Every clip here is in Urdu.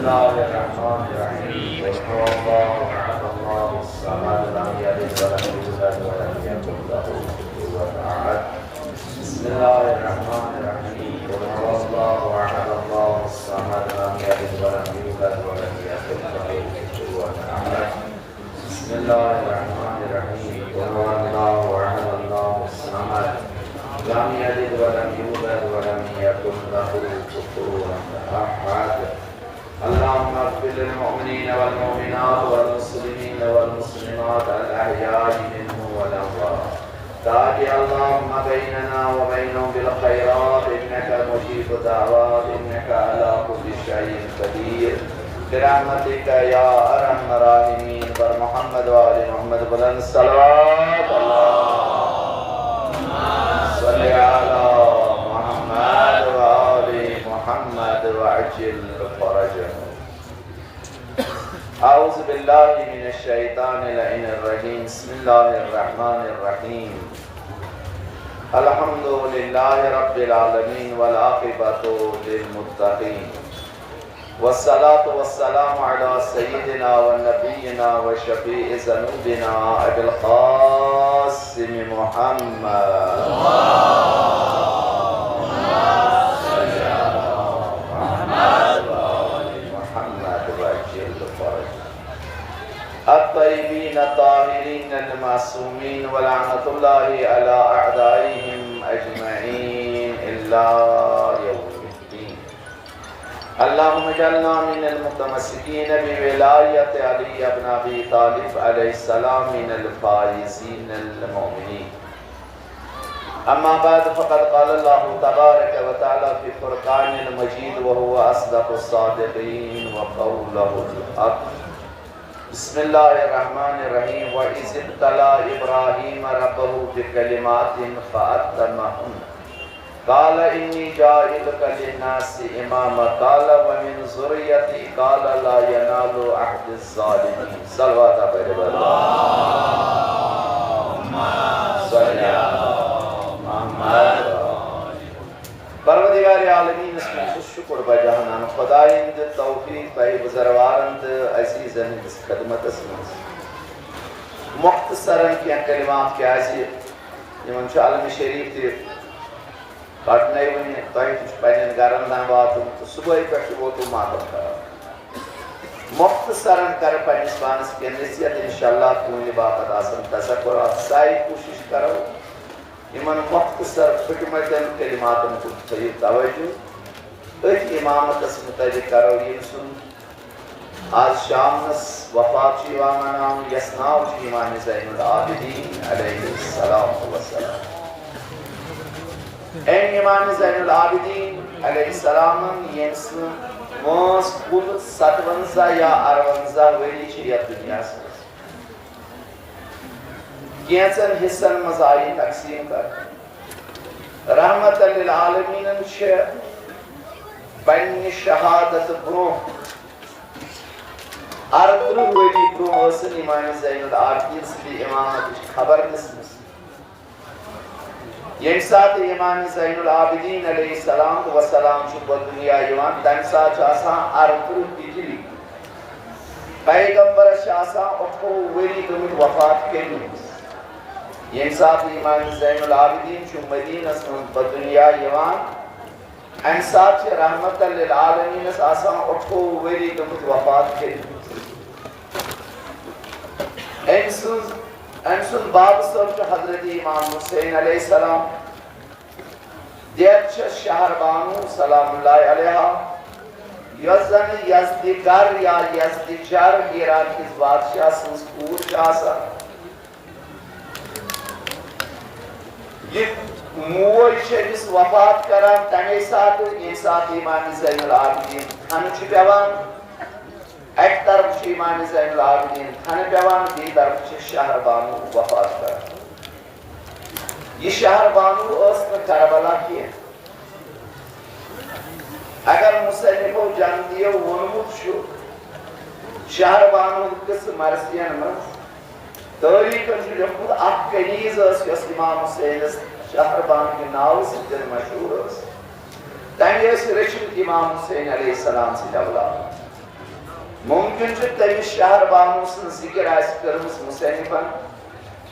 الله الرحمن الرحيم قل هو الله احد الله الصمد لم يلد ولم يولد ولم يكن له كفوا احد بسم الله الرحمن الرحيم قل هو الله احد الله الصمد لم يلد ولم يولد ولم يكن له كفوا احد بسم الله الرحمن الرحيم قل هو الله احد الله الصمد لم يلد ولم يولد ولم يكن له كفوا احد اللهم اغفر للمؤمنين والمؤمنات والمسلمين والمسلمات الاحياء منهم والاموات تاج اللهم بيننا وبينهم بالخيرات انك مجيب الدعوات انك على كل شيء قدير برحمتك يا ارحم الراحمين محمد وآل محمد بلند صلوات اللهم صل على محمد وآل محمد وعجل فرجهم اعوذ باللہ من الشیطان اللعین الرجیم بسم اللہ الرحمن الرحیم الحمد للہ رب العالمین والعاقبۃ للمتقین والصلاة والسلام علی سیدنا ونبینا وشفیع ذنوبنا ابی القاسم محمد الطيبين الطاهرين المعصومين ولعنة الله على أعدائهم أجمعين إلا يوم الدين اللهم اجعلنا من المتمسكين بولاية علي بن أبي طالب عليه السلام من الفائزين المؤمنين أما بعد فقد قال الله تبارك وتعالى في فرقان المجيد وهو أصدق الصادقين وقوله الحق بسم الله الرحمن الرحيم وَإِذِ ابْتَلَى إِبْرَاهِيمَ رَبَّهُ بِكَلِمَاتٍ فَأَتَّمَّهُنَّ قَالَ إِنِّي جَاعِلُكَ لِلنَّاسِ إِمَامًا قَالَ وَمِنْ ذُرِّيَّتِي قَالَ لَا يَنَالُ عَهْدِ الظَّالِمِينَ صلوات اللهم صل على محمد پروردگار عالمین اس میں شکر بجہنان خدایند توفیق بھائی بزروارند عزیزن اس خدمت اس میں مختصراً کیا کلمات کے عزیز یمن چھ عالم شریف تھی کٹنے ونی توہی کچھ پینن گرندان واتم تو صبح پہ وہ تو ماتم کرا مختصراً کر پینس بانس کی نصیحت انشاءاللہ کوئی باقت آسن تذکرات سائی کوشش کرو یمن مختصر حکمتن کلماتن کو صحیح توجہ ایک امامت اس متعلق کرو یہ سن آج شامنس وفات شیوہ منام یسناو شیمان زین العابدین علیہ السلام والسلام این امام زین العابدین علیہ السلام ینسن موس کل 57 یا 58 ویلی شریعت دنیا سے کینسن حصن مزائی تقسیم کر رحمت للعالمین چھ پنی شہادت برو ارتر ویلی برو حسن امام زین العابدین سے امامت خبر نسمس یم ساتھ امام زین العابدین علیہ السلام و سلام چھ دنیا یوان تم ساتھ آسان ارتر تجلی پیغمبر شاسان اٹھو ویلی دمت وفات کے نمس یم ساتھ امام زین العابدین چھ مدینہ سن بدنیا یوان ام ساتھ رحمت للعالمین آسان اٹھو ویلی دمت وفات کے انسن باب صرف حضرت امام حسین علیہ السلام دیت چھ شہر بانو سلام اللہ علیہ یزن یزدگر یا یزدجر گیران کس بادشاہ سنسکور شاسا یہ موئی شریس وفات کران تنگی ساتھ یہ ساتھ امام زین العابدین تھن چھ پیوان ایک طرف چھ امام زین العابدین تھن پیوان دی طرف چھ شہر بانو وفات کران یہ شہر بانو اسم کربلا کی ہے اگر مصنف و جاندیو ونمود شو شہر بانو کس مرسین مرس تاریخ جو خود اک کنیز اس امام حسین شہر بان کے ناو سے دل مشہور اس تنگی اس رشن امام حسین علیہ السلام سے اولاد ممکن چھ تمس شہر بانو سن ذکر آس کرمس مصنفن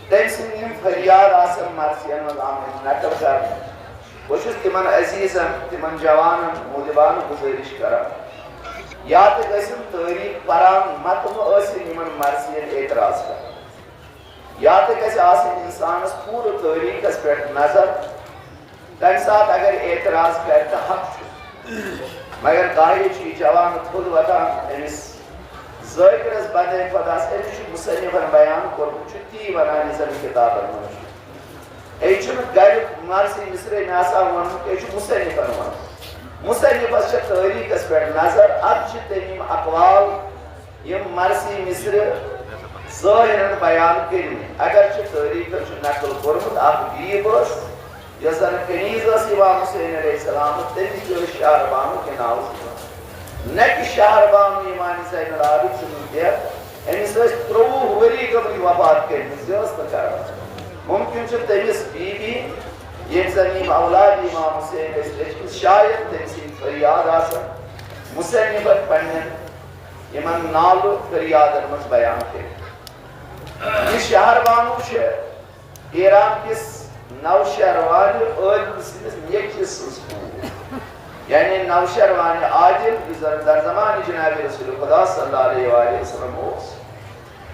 تم سن فریاد آسن مرثین مز آمد نقل کر بہت تمن عزیزن تمن جوانن مولبان گزارش کران یا تو گژھن تاریخ پران متم ٲسِن یمن مرثین اعتراض کر یا تو گژھِ آسٕنۍ انسانس پوٗرٕ تٲریٖخس پٮ۪ٹھ نظر تمہِ ساتہٕ اگر اعتراض کرِ تہٕ حق چھُ مگر کاہے چھُ یہِ جوان تھوٚد وۄتھان أمِس ذٲکرس بندے خۄداس أمِس چھُ مُصنفن بیان کوٚرمُت چھُ تی ونان یہِ زن کتابن منٛز چھُ یہِ چھُنہٕ گریُک مرثی مصرے مےٚ ہسا ووٚنمُت یہِ چھُ مُصنفن ووٚنمُت مُصنفس چھِ تٲریٖخس پٮ۪ٹھ نظر اتھ چھِ تٔمۍ یِم اقوال یِم مرثی مصرِ ظٲہرن بیان کٔرمٕتۍ اگر چھِ تٲریٖخن چھُ نقل کوٚرمُت اکھ بیٖب ٲس یۄس زن کنیز ٲس یِوان حُسین علیہ السلام تٔمِس تہِ ٲس شہربانو کہِ ناوٕ یِوان نہ کہِ شہربانو ایمان زین العابد سٕنٛز ڈیتھ أمِس ٲسۍ 23 ؤری گٔمٕتۍ وفات کٔرمٕتۍ یہِ ٲس نہٕ کران ممکن چھُ تٔمِس بیبی ییٚمہِ زن یِم اولاد امام حُسین ٲسۍ لیٚچھمٕژ شاید تٔمۍ سٕنٛدۍ فریاد آسن مُصنفن پننٮ۪ن یِمن نالہٕ فریادن منٛز بیان کٔرِتھ یہِ شہربانو چھِ ایران کِس نوشہروانہِ عٲدِل سٕنٛدِس نیٚچوِس سٕنٛز کوٗر یعنی نوشہروانہِ عادل یُس زن در زمانہِ جناب رسول خدا صلی اللہ علیہ وآلہ وسلم اوس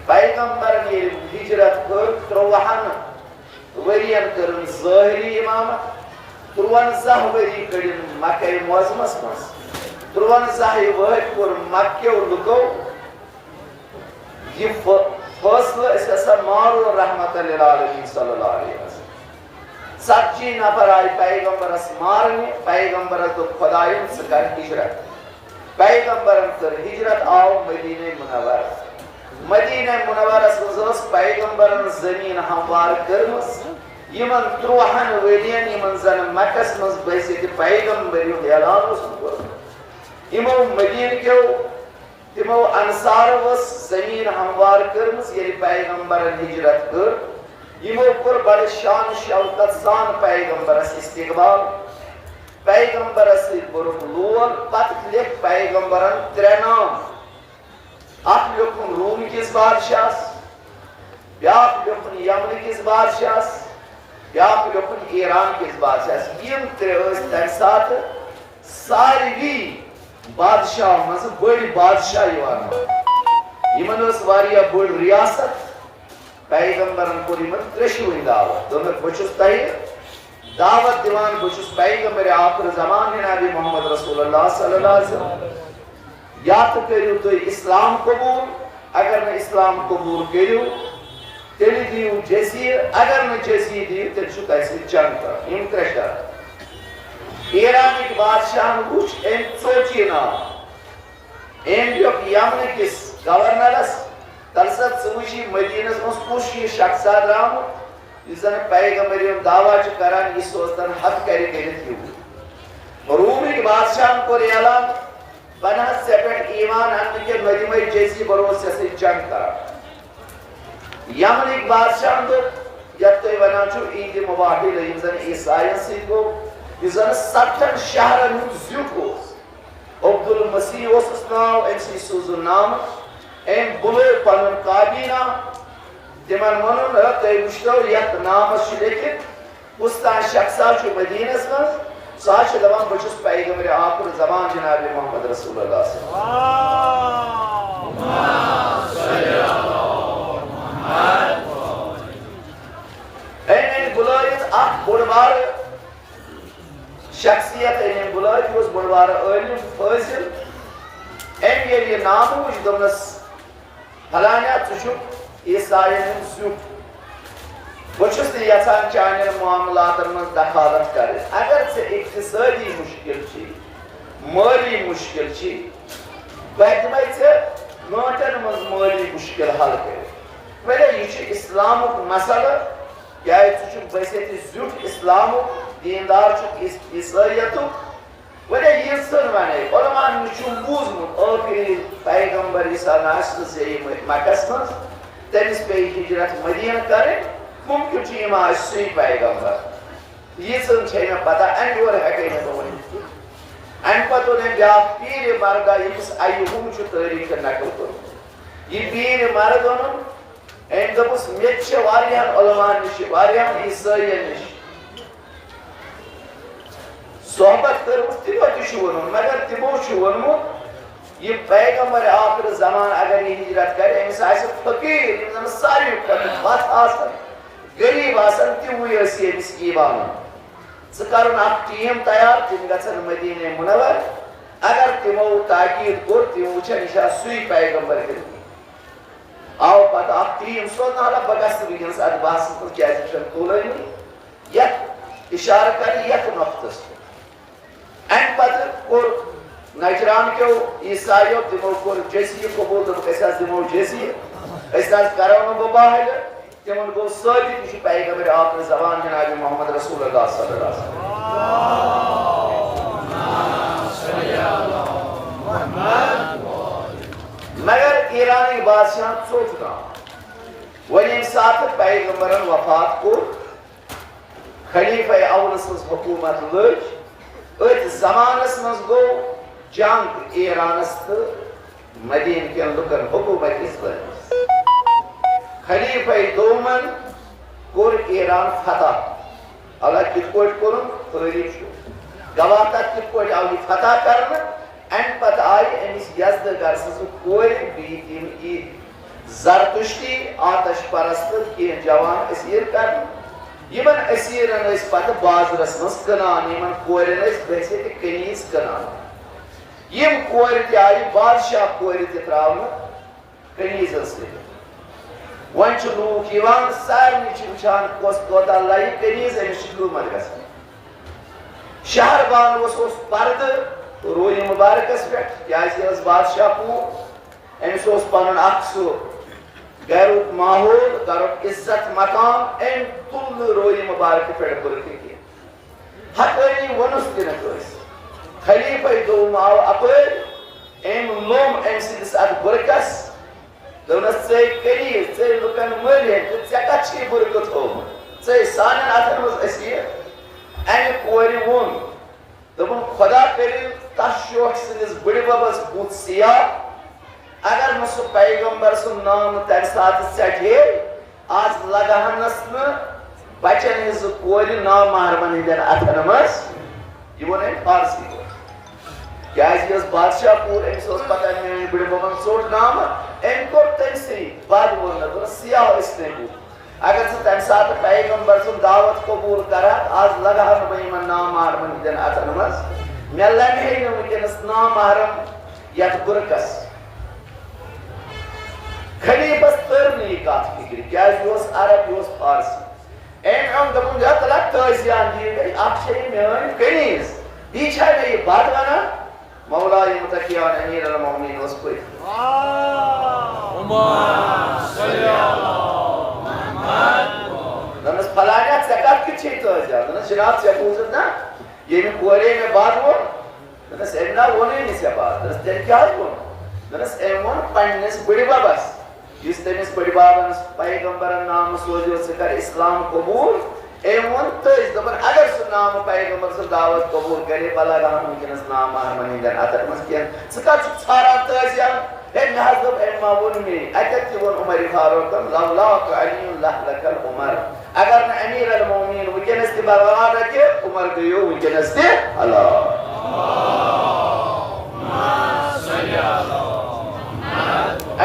پیغمبرن ییٚلہِ ہجرت کٔر 53 ؤرین کٔرٕن ظٲہری امامت 53 ؤری کٔڑِن مکہ معظمس منٛز 53 ؤہرۍ کوٚر مکیو لُکو یہِ فٲصلہٕ أسۍ ہسا مارو رحمت للعالمین صلی اللہ علیہ وسلم 70 نفر آئی پیغمبرس مارنہِ پیغمبرس دوٚپ خۄداین ژٕ کر ہجرت پیغمبرن کٔر ہجرت آو مدینہ منور مدینہ منورس منٛز ٲس پیغمبرن زٔمیٖن ہموار کٔرمٕژ یِمن 53 ؤرین یِمن زن مکس منٛز بٔسِتھ پیغمبر ہُنٛد اعلان اوسُکھ کوٚرمُت یِمو مدیٖنہٕ کیو تِمو انصارو ٲس زٔمیٖن ہموار کٔرمٕژ ییٚلہِ پیغمبرن ہجرت کٔر یِمو کوٚر بڑٕ شان شوکت سان پیغمبرس استقبال پیغمبرس سۭتۍ کوٚرُکھ لول پتہٕ لیٚکھ پیغمبرن 3 نام اکھ لیوٚکھُن روٗم کِس بادشاہس بیٛاکھ لیوٚکھُن یمنہٕ کِس بادشاہس بیٛاکھ لیوٚکھُن ایران کِس بادشاہس یِم 3 ٲسۍ تمہِ ساتہٕ ساروی بادشاہو منٛزٕ بٔڑۍ بادشاہ یِوان ماننہٕ یِمن ٲس واریاہ بٔڑ ریاست پیغمبرن کوٚر یِمن 3 دعوت دوٚپُکھ بہٕ چھُس تۄہہِ دعوت دِوان بہٕ چھُس پیغمبر آخر زمان جناب محمد رسول اللہ صلی اللہ علیہ وسلم یا تہٕ کٔرِو تُہۍ اسلام قبوٗل اگر نہٕ اسلام قبوٗل کٔرِو تیٚلہِ دِیِو جزیہ اگر نہٕ جزیہ دِیِو تیٚلہِ چھُ تۄہہِ سۭتۍ جنگ کرُن یِم 3 شرط ایرانٕکۍ بادشاہن وٕچھ أمۍ ژوٚٹ یہِ ناو أمۍ لیوٚکھ یمنہٕ کِس گورنرس تلسا ژٕ وٕچھ یہِ مدیٖنس منٛز کُس چھُ یہِ شخصا درٛامُت یُس زن پیغمبر یُن دعوا چھُ کران یہِ سوزتن حق کرِ کٔرِتھ یوٗر روٗمٕکۍ بادشاہن کوٚر اعلان بہٕ نہ حظ ژےٚ پٮ۪ٹھ ایٖمان اننہٕ کہِ مےٚ دِمَے جزیہ بہٕ روزٕ ژےٚ سۭتۍ جنگ کران یمنٕکۍ بادشاہن دوٚپ یتھ تُہۍ ونان چھِو عیٖدِ مُباحِلہ یِم زن عیٖساین سۭتۍ گوٚو یُس زن 70 شہرن ہُنٛد زیُٹھ اوس عبدالمسیح اوسُس ناو أمۍ سٕے سوٗزُن نامہٕ أمۍ بُلٲو پنُن کابینہ تِمن ووٚنُن تُہۍ وٕچھتو یتھ نامس چھُ لیکھِتھ کُس تانۍ شخصا چھُ مدیٖنس منٛز سُہ حظ چھُ دپان بہٕ چھُس پیغمبر آخر زمان جناب محمد رسول اللہ صلی أمۍ بُلٲیِتھ اکھ بوٚڑ بارٕ شخصیت أمۍ بُلٲیِتھ یہِ اوس بوٚڑ بارٕ عٲلِم فٲضِل أمۍ ییٚلہِ یہِ نامہٕ وٕچھ دوٚپنس فلانیا ژٕ چھُکھ عیٖساین ہُنٛد زیُٹھ بہٕ چھُس نہٕ یژھان چانٮ۪ن معاملاتن منٛز دخالت کرٕنۍ اگر ژےٚ اقتصٲدی مُشکِل چھُے مٲلی مُشکِل چھُے بہٕ دِمے ژےٚ گٲنٛٹن منٛز مٲلی مُشکِل حل کٔرِتھ ؤلے یہِ چھُ اسلامُک مسلہٕ کیازِ ژٕ چھُکھ بٔسِتھ زیُٹھ اسلامُک دیندار چھُکھ عیسٲیتُک ؤلے یہِ ژھٕن ونے علماہن نِش چھُم بوٗزمُت ٲخری پیغمبر عیٖسیٰ ناسہِ زیٖٹھ مکس منٛز تٔمِس پیٚیہِ ہجرت مدیٖنہٕ کرٕنۍ ممکن چھُ یِم آسہِ سُے پیغمبر ییٖژہن چھے مےٚ پتہ امہِ یورٕ ہٮ۪کے نہٕ بہٕ ؤنِتھ ان پتہ ان بیا پیر مرد یمس ایوب چھ تاریخ نقل کر یہ پیر مرد ان دپس مت واریاہن علماء نش واریاہن عیسائین نش صحبت کرمس تمو تہ ونن مگر تمو ونمت یہ پیغمبر آخر زمان اگر یہ ہجرت کرے امس آسہ فقیر یم زن ساری کھۄتہٕ پتھ آسن غریب آسن تموے ٲسۍ ییٚمِس ایمان ژٕ کرُن اکھ ٹیٖم تیار تِم گژھن مدینہ منور اگر تمو تاکید کوٚر تِم وٕچھن یہِ چھا سُے پیغمبر کِنہٕ آو پتہ اکھ ٹیٖم سوزنہٕ حالہ بہٕ گژھٕ وٕنکیٚنس اتھ بحثس منٛز کیازِ یہِ چھنہٕ تُلٲنی یتھ اشارٕ کرِ یتھ نۄقطس امہِ پتہٕ کوٚر نجران کیو عیسائیو تمو کور جزیہ قبول دوٚپُکھ أسۍ حظ دِمو جزیہ أسۍ حظ کرو نہٕ بہٕ باہِلہِ تمن گوٚو ثٲبت یہِ چھُ پیغمبر آخر زمان جناب محمد رسول اللہ صلی اللہ علیہ وسلم مگر ایرانی بادشاہ ژوٚٹ ناو وۄنۍ ییٚمہِ ساتہٕ پیغمبرن وفات کوٚر خلیفہ اول سٕنٛز حکوٗمت لٔج أتھۍ زمانس منٛز گوٚو جنگ ایرانس تو مدینہ کن لکن حکومت اسلامس خلیفہ دومن کور ایران فتح اللہ کت پٲٹھۍ کوٚرُن تٲریٖخ چھُ گواہ تتھ کت پٲٹھۍ آو یہِ فتح کرنہٕ امہِ پتہٕ آیہِ أمِس یزدٕ گرٕ سٕنٛزٕ کورِ بیٚیہِ تِم یہِ زرتُشتی آتش پرست کینٛہہ جوان أسیٖر کرنہٕ یمن أسیٖرن ٲسۍ پتہٕ بازرس منٛز کٕنان یمن کورٮ۪ن ٲسۍ گژھِ تہِ کنیٖز کٕنان یم کور تہ آئی بادشاہ کور تہ تراؤنہ کنیزن سۭتۍ وۄنۍ چھِ لوٗکھ یِوان سارنٕے چھِ وٕچھان کۄس کوتاہ لایہِ کنیز أمِس چھِ قۭمتھ گژھان شہر بانوس اوس پردٕ روٗحِ مُبارکس پٮ۪ٹھ کیازِ یہِ ٲس بادشاہ کوٗر أمِس اوس پنُن اکھ سُہ گرُک ماحول گرُک عزت مقام أمۍ تُل نہٕ روٗحِ مُبارکہِ پٮ۪ٹھ بُرکہٕ کینٛہہ حقٲنی ووٚنُس تہِ نہٕ کٲنٛسہِ خلیفہ دوم آو اپٲرۍ أمۍ لوٚم أمۍ سٕنٛدِس اتھ بُرکس دوٚپنس ژے کنیٖز ژے لُکن مٔلۍ تہٕ ژےٚ کتھ چھُے بُرکہٕ تھوٚومُت ژے سانٮ۪ن اتھن منٛز أسیٖر امہِ کورِ ووٚن دوٚپُن خۄدا کٔرِنۍ تتھ شوقہٕ سٕنٛدِس بٕڈِببس بُتھ سِیاہ اگر نہٕ سُہ پیغمبر سُنٛد نام تمہِ ساتہٕ ژٹہِ ہے آز لگہنس نہٕ بچن ہٕنٛزٕ کورِ نامحرمن ہٕنٛدٮ۪ن اتھن منٛز یہ ووٚن أمۍ فارسی پٲٹھۍ کیازِ یہِ ٲس بادشاہ کوٗر أمِس اوس پتہ میٲنۍ بٕڈِببن ژوٚٹ نامہٕ أمۍ کوٚر تٔمسٕے بد ووٚننہٕ دوٚپنس سِیاہ ٲسۍ نَے بُتھ اگر ژٕ تمہِ ساتہٕ پیغمبر سُنٛد دعوت قبوٗل کرکھ آز لگہٕ ہا نہٕ بہٕ یِمن نامحرمن ہٕنٛدٮ۪ن اتھن منٛز مےٚ لمہِ ہے نہٕ وٕنکیٚنس نامحرم یتھ بُرکس خلیفس تٔر نہٕ یہِ کتھ فِکرِ کیازِ یہِ اوس عرب یہِ اوس فارسی أمۍ اوٚن دوٚپُن یا تلہ تٲزیان دِیِو اکھ چھے یہِ میٲنۍ کنیٖز یہِ چھا مےٚ یہِ بد ونان مولای متقیان امیر المومنین اوس پٔتۍ دوٚپنس فلانیا ژےٚ کتھ کیُتھ چھے تٲزیان دوٚپنس جناب ژےٚ بوٗزُتھ نا ییٚمہِ کورے مےٚ بد ووٚن دوٚپنس أمۍ نا ووٚنُے نہٕ ژےٚ بد دوٚپنس تیٚلہِ کیٛاہ حظ ووٚن دوٚپنس أمۍ ووٚن پننِس بٕڈِببس یُس تٔمِس بٕڈِببن پیغمبرن نامہٕ سوزیو ژٕ کر اسلام قبوٗل أمۍ ووٚن تٔژ دوٚپُن اگر سُہ نامہٕ پیغمبر سٕنٛز دعوت قبوٗل کرے بہٕ لگہٕ ہا نہٕ وٕنکیٚنس نامحرمن ہٕنٛدٮ۪ن اتھن منٛز کینٛہہ ژٕ کتھ چھُکھ ژھانڈان تٲزیان ہے مےٚ حظ دوٚپ أمۍ ما ووٚن مے اتٮ۪تھ تہِ ووٚن عمر فاروقن لولاک علی لہلک العمر اگر نہٕ امیر المومنین وٕنکیٚنس تہِ بغاوت رکھِ عمر گٔیو وٕنکیٚنس تہِ ہلاک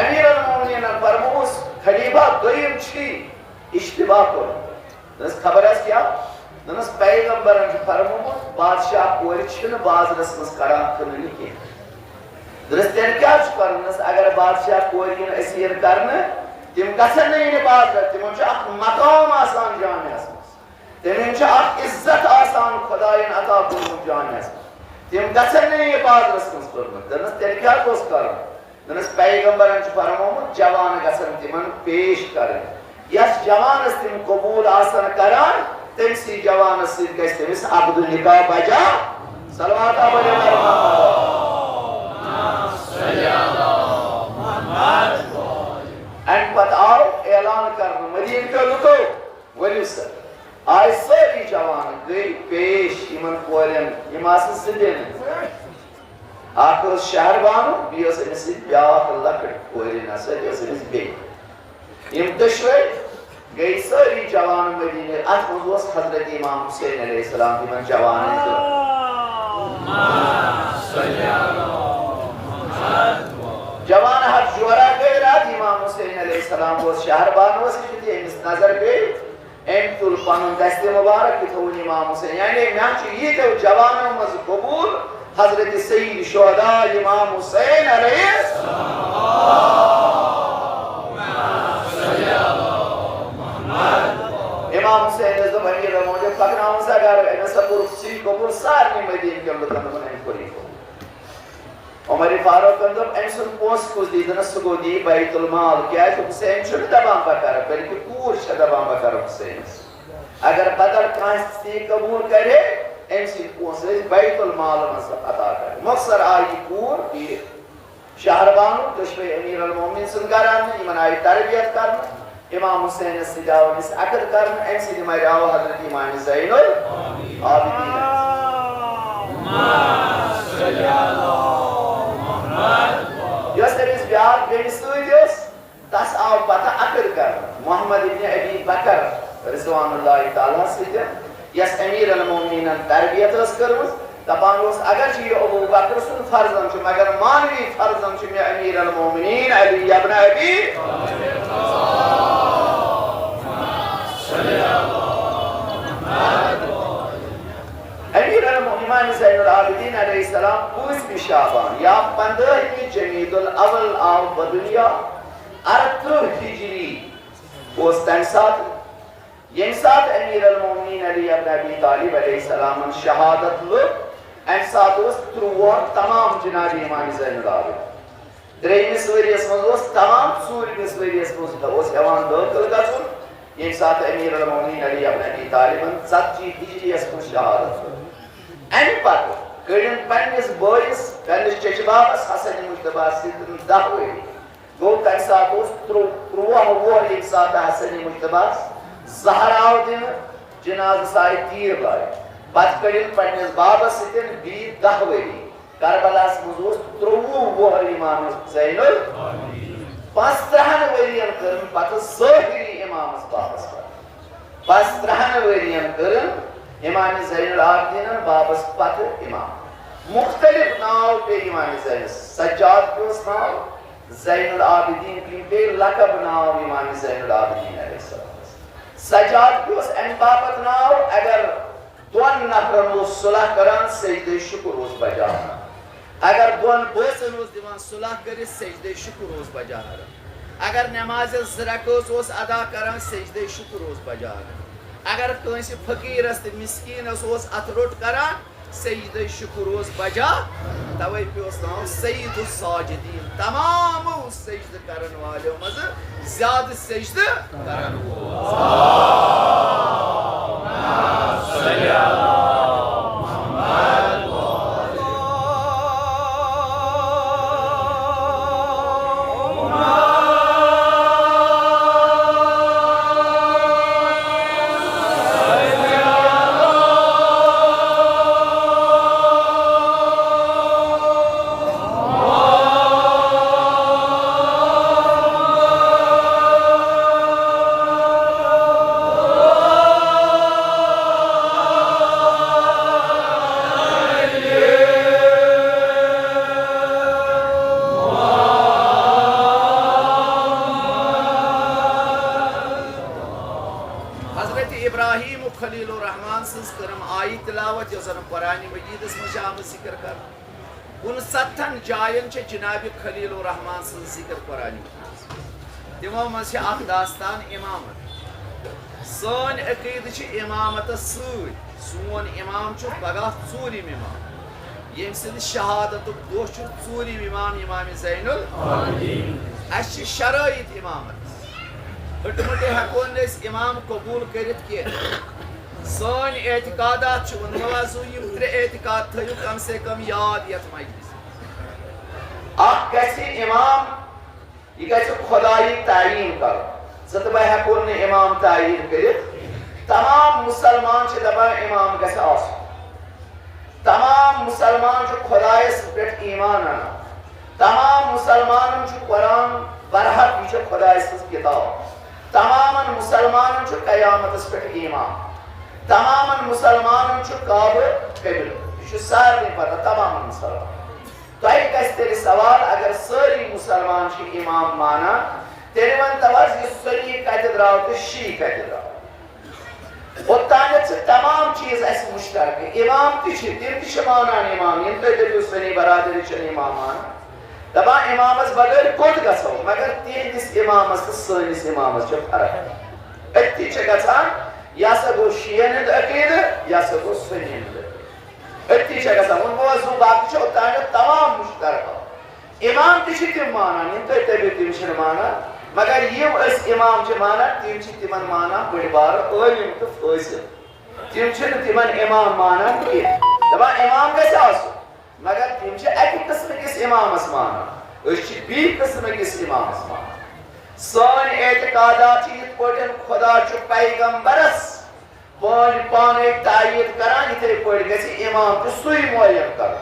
امیر المومنینن فرمووُس خلیفہ دوٚیِم چھی اشتباہ کوٚرمُت دوٚپنس خبر آسہِ کیٛاہ دوٚپنس پیغمبرن چھُ فرموومُت بادشاہ کورِ چھِنہٕ بازرس منٛز کڑان کٕننہِ کینٛہہ دوٚپنس تیٚلہِ کیٛاہ چھُ کرُن دوٚپنس اگر بادشاہ کورِ یِن أسیٖر کرنہٕ تِم گژھن نہٕ یِنہِ بازر تِمن چھُ اکھ مقام آسان جامعس منٛز تِمن چھُ اکھ عزت آسان خۄداین عطا کوٚرمُت جامعس منٛز تِم گژھن نہٕ یہِ بازرس منٛز کوٚرمُت دوٚپنس تیٚلہِ کیٛاہ گوٚژھ کرُن دوٚپنس پیغمبرن چھُ فرموومُت جوان گژھن تِمن پیش کرٕنۍ یس جوانس تِم قبوٗل آسن کران تٔمسٕے جوانس سۭتۍ گژھِ تٔمِس عقدُ نِکاح بجا صلواتہ امہِ پتہٕ آو اعلان کرنہٕ مدیٖنہٕ کیو لُکو ؤلِو سا آیہِ سٲری جوان گٔے پیش یِمن کورٮ۪ن یِم آسہٕ زٕ دِنہٕ آخر شہر بانو بیس امس بیاکھ لکٹ کوری نسل یس امس بی یم دشوئی گئی ساری جوان مدینہ ات مز حضرت امام حسین علیہ السلام تمن جوان جوان حد جورا گئی رات امام حسین علیہ السلام وہ شہر بانو سے امس نظر گئی ام تل پن دست مبارک تھون امام حسین یعنی میں یہ تو جوانوں مز قبول حضرت سید شہداء امام حسین علیہ امام حسین از امیر المومنین فقناون سے اگر ایسا پرسی قبول سارنی مدین کے لکن من این کلی کو عمر فاروق اندر ایسن پوس کس دیدن سگو دی بیت المال کیا ہے تو حسین چھوڑ دبان بکر بلکہ پور شد دبان بکر حسین اگر بدر کانستی قبول کرے ایسی پوس بیت المال مصرف عطا کرے مقصر آئی پور بھی شہربانو دشوی امیر المومنین سنگران ایمن آئی تربیت کرنا امام حسین استجاو نس عقد کرنا ایسی دمائی آو حضرت امام زین العابدین یس تریس بیاد بین سویدیوس تس آو پتا عقد کرنا محمد ابن ابی بکر رضوان اللہ تعالیٰ سیدیا یس امیر المومنین تربیت اس کرمز دپان اوس اگر چھ ابو بکر سن فرزن چھ مگر مانوی فرزن چھ میں امیر المومنین علی ابن ابی امیر المومنین زین العابدین علیہ السلام 15 شعبان یا 15 جمید الاول آو بدنیا 38 ہجری اس تن ساتھ یم ساتھ امیر المومنین علی ابن ابی طالب علیہ السلام شہادت لوگ ام ساتھ اس تروور تمام جناب امام زین العابدین دریمس وریس مز تمام ژوٗرمِس ؤریس مز اوس ہیوان دٲخل گژھُن یم ساتھ امیر المومنین علی ابن ابی طالبن 40 ہجریس مز شہادت لوگ ام پتہ کڑین پننس بٲیس پننس چچہ بابس حسن مجتبیٰ سۭتۍ 10 ؤری گوٚو تمہِ ساتہٕ اوس 13 وُہر ییٚمہِ ساتہٕ حسن مجتبیٰ زہر آو دن جناز سائے تیر لائے پت کڑین پننس بابس سۭتۍ بی 10 ؤری کربلاس مز اوس 13 وُہر امام زین العابدین 15 ؤرین کرن پتہ ظٲہری امامس بابس پتہ 15 ؤرین کرن امام زین العابدین بابس پتہ امام مختلف ناو پہ امام زین سجاد پیوس ناو زین العابدین پہ لقب ناو امام زین العابدین علیہ السلام سجاد پیوس ام باپت ناو اگر دون نفرن اوس صلح کران سجدہ شکر اوس بجان اگر دون بٲژن اوس دِوان صلح کٔرِتھ سجدہ شکر اوس بجان اگر نماز زرکوس اوس ادا کران سجدہ شکر اوس بجان اگر کٲنٛسہِ فقیرس تہٕ مسکینس اوس اتھ روٚٹ کران سجدہ شکر اوس بجا توے پیوس ناو سید الساجدین تمام سجدہ کرن والیو مز زیادہ سجدہ کرن جائن جناب خلیل الرحمان سن ذکر قرآن تمو مز اخ داستان امامت سن عقید امامت سون امام پگہ ژوٗرِم امام یم سند شہادت دہ ژوٗرِم امام امام زین العابدین اس شرائط امامت ہٹمٹے ہیکو نہ امام قبول کرت کی سن اعتقادات موضوع یم 3 اعتقاد تھیو کم سے کم یاد یت مجلس آپ کیسے امام یہ کیسے خدائی تعین کر ستبہ ہیکون نے امام تعین کرت تمام مسلمان دپان امام گژھِ آسُن تمام مسلمان خدایس پٮ۪ٹھ ایمان ایمان انا تمام مسلمانن چھ قرآن برحق یہ خدا سز کتاب تمام مسلمانن چھ قیامت پہ ایمان تمام مسلمانن چھ کعبہ قبل یہ سارے پتہ تمام مسلمان تۄہہِ گژھِ تیٚلہِ سوال اگر سٲری مسلمان چھ امام مانا تیٚلہِ ؤنۍتو حظ یہِ سنی کتہِ درٛاو تہٕ شی کتہِ درٛاو اوٚتانٮ۪تھ چھِ تمام چیٖز اَسہِ مُشترکہٕ امام تہِ چھِ تِم تہِ چھِ مانان امام یِم تُہۍ دٔپِو سنی برادری چھِنہٕ امام مانان دپان امامس بغٲر کوٚت گژھو مگر تِہنٛدِس امامس تہٕ سٲنِس امامس چھِ فرق أتھی چھِ گژھان یہِ ہسا گوٚو شیعن ہُنٛد عقیٖدٕ یہِ ہسا گوٚو سنی ہُنٛد أتھی چھِ گژھان وۄنۍ گوٚو زٕ باقٕے چھِ اوٚتانٮ۪تھ تمام مُشترکہٕ امام تہِ چھِ تِم مانان یِم تُہۍ دٔپِو تِم چھِنہٕ مانان مگر یِم أسۍ امام چھِ مانان تِم چھِ تِمن مانان بٔڑۍ بارٕ عٲلِم تہٕ فٲصل تِم چھِنہٕ تِمن امام مانان کینٛہہ دپان امام گژھِ آسُن مگر تِم چھِ اَکہِ قٕسمٕکِس امامس مانان أسۍ چھِ بیٚیہِ قٕسمٕکِس امامس مانان سٲنۍ اعتقادات چھِ یِتھ پٲٹھۍ خدا چھُ پیغمبرس پانے تایید کران یِتھے پٲٹھۍ گژھِ امام تہِ سُے معین کرُن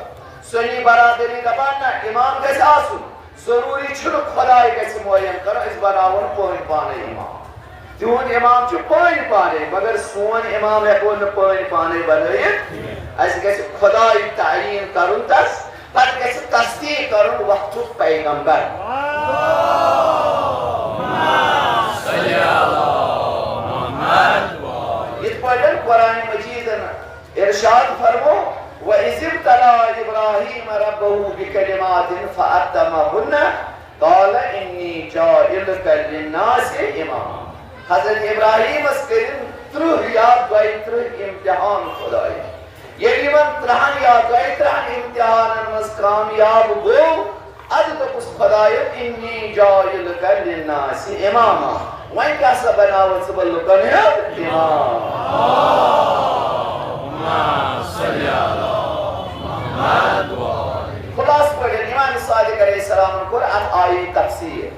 سنی برادری دپان نہ امام گژھِ آسُن ضروٗری چھُنہٕ خداے گژھِ معین کرُن أسۍ بناوون پٲنۍ پانے امام تِہُنٛد امام چھُ پٲنۍ پانے مگر سون امام ہٮ۪کو نہٕ پٲنۍ پانے بنٲیِتھ اَسہِ گژھِ خداے تعیٖن کرُن تس پتہٕ گژھِ تصدیٖق کرُن وقتُک پیغمبر یِتھ پٲٹھۍ قرآنِ مجیٖدن ارشاد فرمو وَإِذِ ابْتَلَىٰ إِبْرَاهِيمَ رَبَّهُ بِكَلِمَاتٍ فَأَتَّمَّهُنَّ قَالَ إِنِّي جَاعِلُكَ لِلنَّاسِ إِمَامًا حضرت ابراہیمس کٔرِن 30 یا 32 امتحان خداے ییٚلہِ یِمن 30 یا 32 امتحانن منٛز کامیاب گوٚو ادٕ دوٚپُس خۄداین إِنِّي جَاعِلُكَ لِلنَّاسِ إِمَامًا وۄنۍ کیٛاہ سا بناوَتھ ژٕ بہٕ لُکن ہُنٛد امام خلاص پٲٹھۍ امام صادق علیہ السلام کوٚر اتھ آیہِ تفسیٖر